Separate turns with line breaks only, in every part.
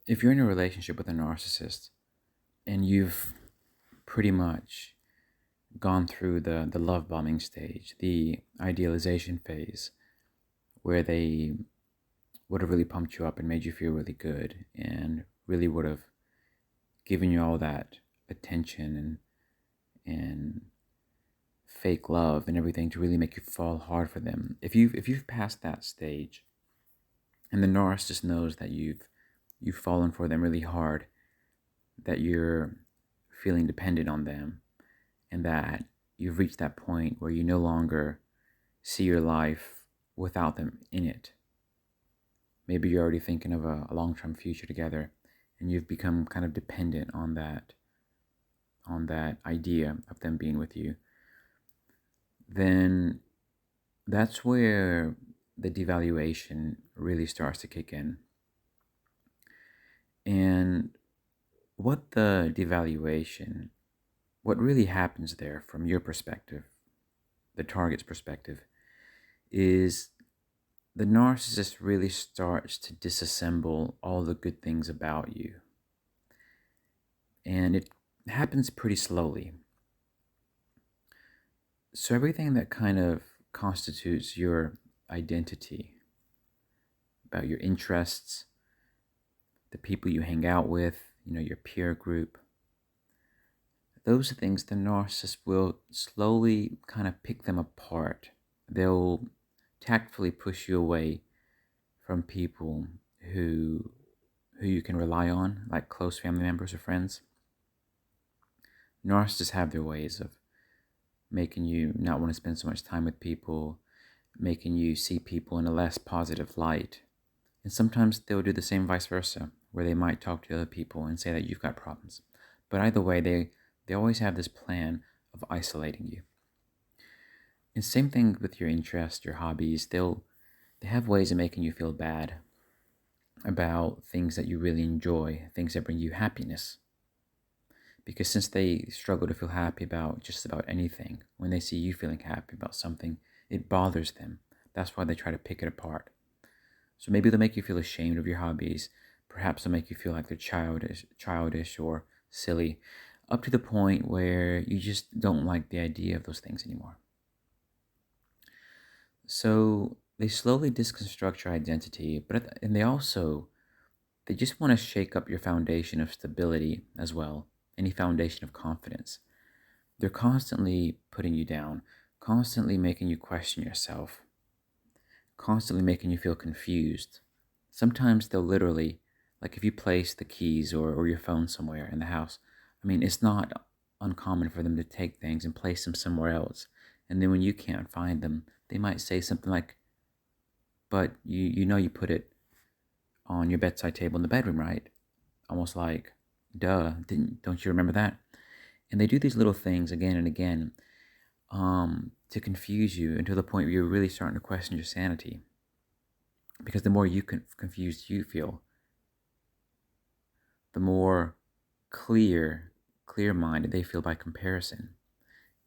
If you're in a relationship with a narcissist and you've pretty much gone through the love bombing stage, the idealization phase, where they would have really pumped you up and made you feel really good and really would have given you all that attention and fake love and everything to really make you fall hard for them. If you've passed that stage and the narcissist knows that you've fallen for them really hard, that you're feeling dependent on them, and that you've reached that point where you no longer see your life without them in it. Maybe you're already thinking of a long-term future together, and you've become kind of dependent on that idea of them being with you. Then that's where the devaluation really starts to kick in. And what really happens there from your perspective, the target's perspective, is the narcissist really starts to disassemble all the good things about you. And it happens pretty slowly. So everything that kind of constitutes your identity, about your interests, the people you hang out with, your peer group, those are things the narcissist will slowly kind of pick them apart. They'll tactfully push you away from people who you can rely on, like close family members or friends. Narcissists have their ways of making you not want to spend so much time with people, making you see people in a less positive light. And sometimes they'll do the same vice versa, where they might talk to other people and say that you've got problems. But either way, they always have this plan of isolating you. And same thing with your interests, your hobbies. They have ways of making you feel bad about things that you really enjoy, things that bring you happiness. Because since they struggle to feel happy about just about anything, when they see you feeling happy about something, it bothers them. That's why they try to pick it apart. So maybe they'll make you feel ashamed of your hobbies. Perhaps they'll make you feel like they're childish or silly, up to the point where you just don't like the idea of those things anymore. So they slowly deconstruct your identity, and they just want to shake up your foundation of stability as well, any foundation of confidence. They're constantly putting you down, constantly making you question yourself, constantly making you feel confused. Sometimes they'll literally, like if you place the keys or your phone somewhere in the house, it's not uncommon for them to take things and place them somewhere else. And then when you can't find them, they might say something like, but you put it on your bedside table in the bedroom, right? Almost like, duh, don't you remember that? And they do these little things again and again to confuse you until the point where you're really starting to question your sanity. Because the more confused you feel, the more clear-minded they feel by comparison.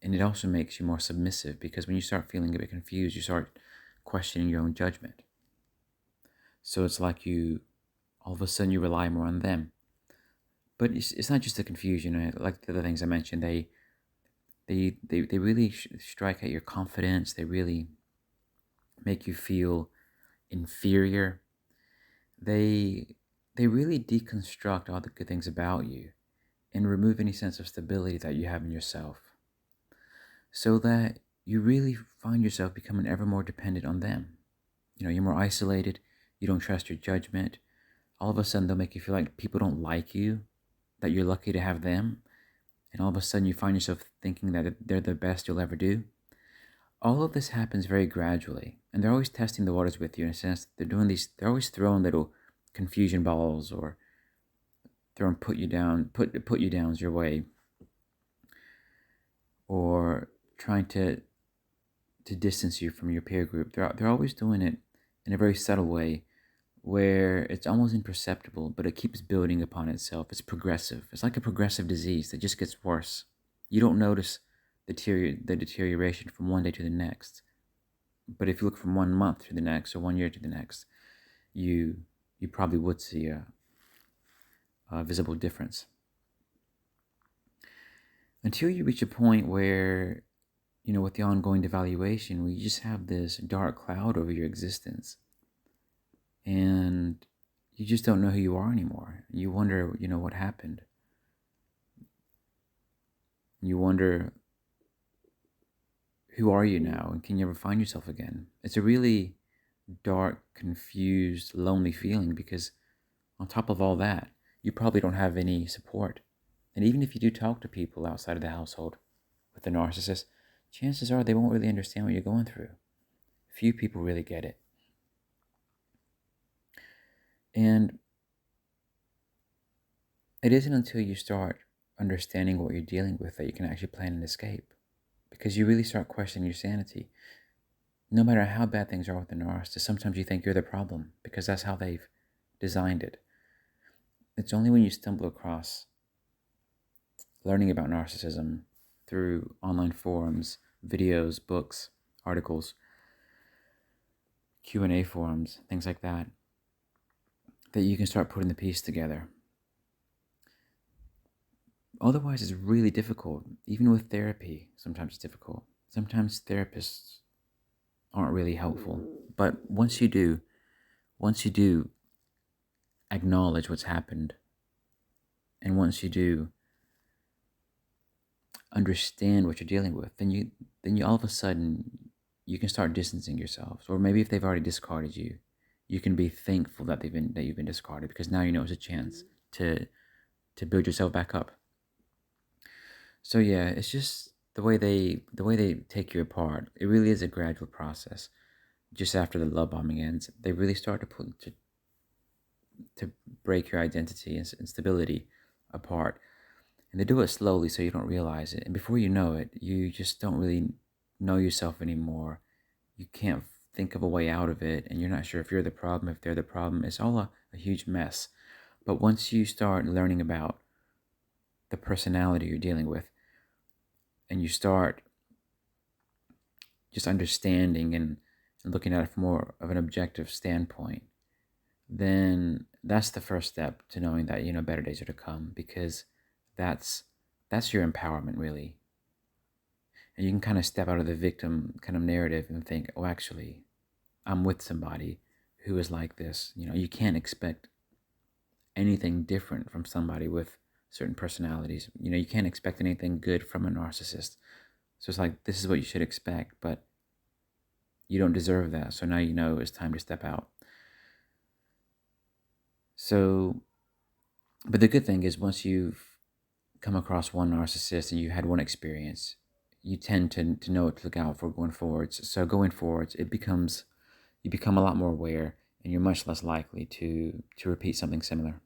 And it also makes you more submissive, because when you start feeling a bit confused, you start questioning your own judgment. So it's like all of a sudden you rely more on them. But it's not just the confusion, like the other things I mentioned. They really strike at your confidence. They really make you feel inferior. They really deconstruct all the good things about you and remove any sense of stability that you have in yourself, so that you really find yourself becoming ever more dependent on them. You're more isolated. You don't trust your judgment. All of a sudden, they'll make you feel like people don't like you, that you're lucky to have them. And all of a sudden, you find yourself thinking that they're the best you'll ever do. All of this happens very gradually. And they're always testing the waters with you in a sense. They're always throwing little confusion balls or throwing put you downs your way, or trying to distance you from your peer group. They're always doing it in a very subtle way, where it's almost imperceptible, but it keeps building upon itself. It's progressive. It's like a progressive disease that just gets worse. You don't notice the deterioration from one day to the next. But if you look from 1 month to the next or 1 year to the next, you probably would see visible difference. Until you reach a point where, with the ongoing devaluation, where you just have this dark cloud over your existence. And you just don't know who you are anymore. You wonder, what happened. You wonder, who are you now? And can you ever find yourself again? It's a really dark, confused, lonely feeling because on top of all that, you probably don't have any support. And even if you do talk to people outside of the household with a narcissist, chances are they won't really understand what you're going through. Few people really get it. And it isn't until you start understanding what you're dealing with that you can actually plan an escape. Because you really start questioning your sanity. No matter how bad things are with the narcissist, sometimes you think you're the problem because that's how they've designed it. It's only when you stumble across learning about narcissism through online forums, videos, books, articles, Q&A forums, things like that, that you can start putting the piece together. Otherwise, it's really difficult. Even with therapy, sometimes it's difficult. Sometimes therapists aren't really helpful. But once you do acknowledge what's happened, and once you do understand what you're dealing with, then you all of a sudden you can start distancing yourselves. Or maybe if they've already discarded you, you can be thankful that you've been discarded, because now you know it's a chance to build yourself back up. So yeah, it's just the way they take you apart. It really is a gradual process. Just after the love bombing ends, they really start to break your identity and stability apart. And they do it slowly so you don't realize it. And before you know it, you just don't really know yourself anymore. You can't think of a way out of it, and you're not sure if you're the problem, if they're the problem. It's all a huge mess. But once you start learning about the personality you're dealing with, and you start just understanding and looking at it from more of an objective standpoint, then that's the first step to knowing that better days are to come, because that's your empowerment, really. And you can kind of step out of the victim kind of narrative and think, oh, actually, I'm with somebody who is like this. You can't expect anything different from somebody with certain personalities. You can't expect anything good from a narcissist. So it's like, this is what you should expect, but you don't deserve that. So now you know it's time to step out. So, but the good thing is, once you've come across one narcissist and you had one experience, you tend to know what to look out for going forwards. So going forwards, you become a lot more aware, and you're much less likely to repeat something similar.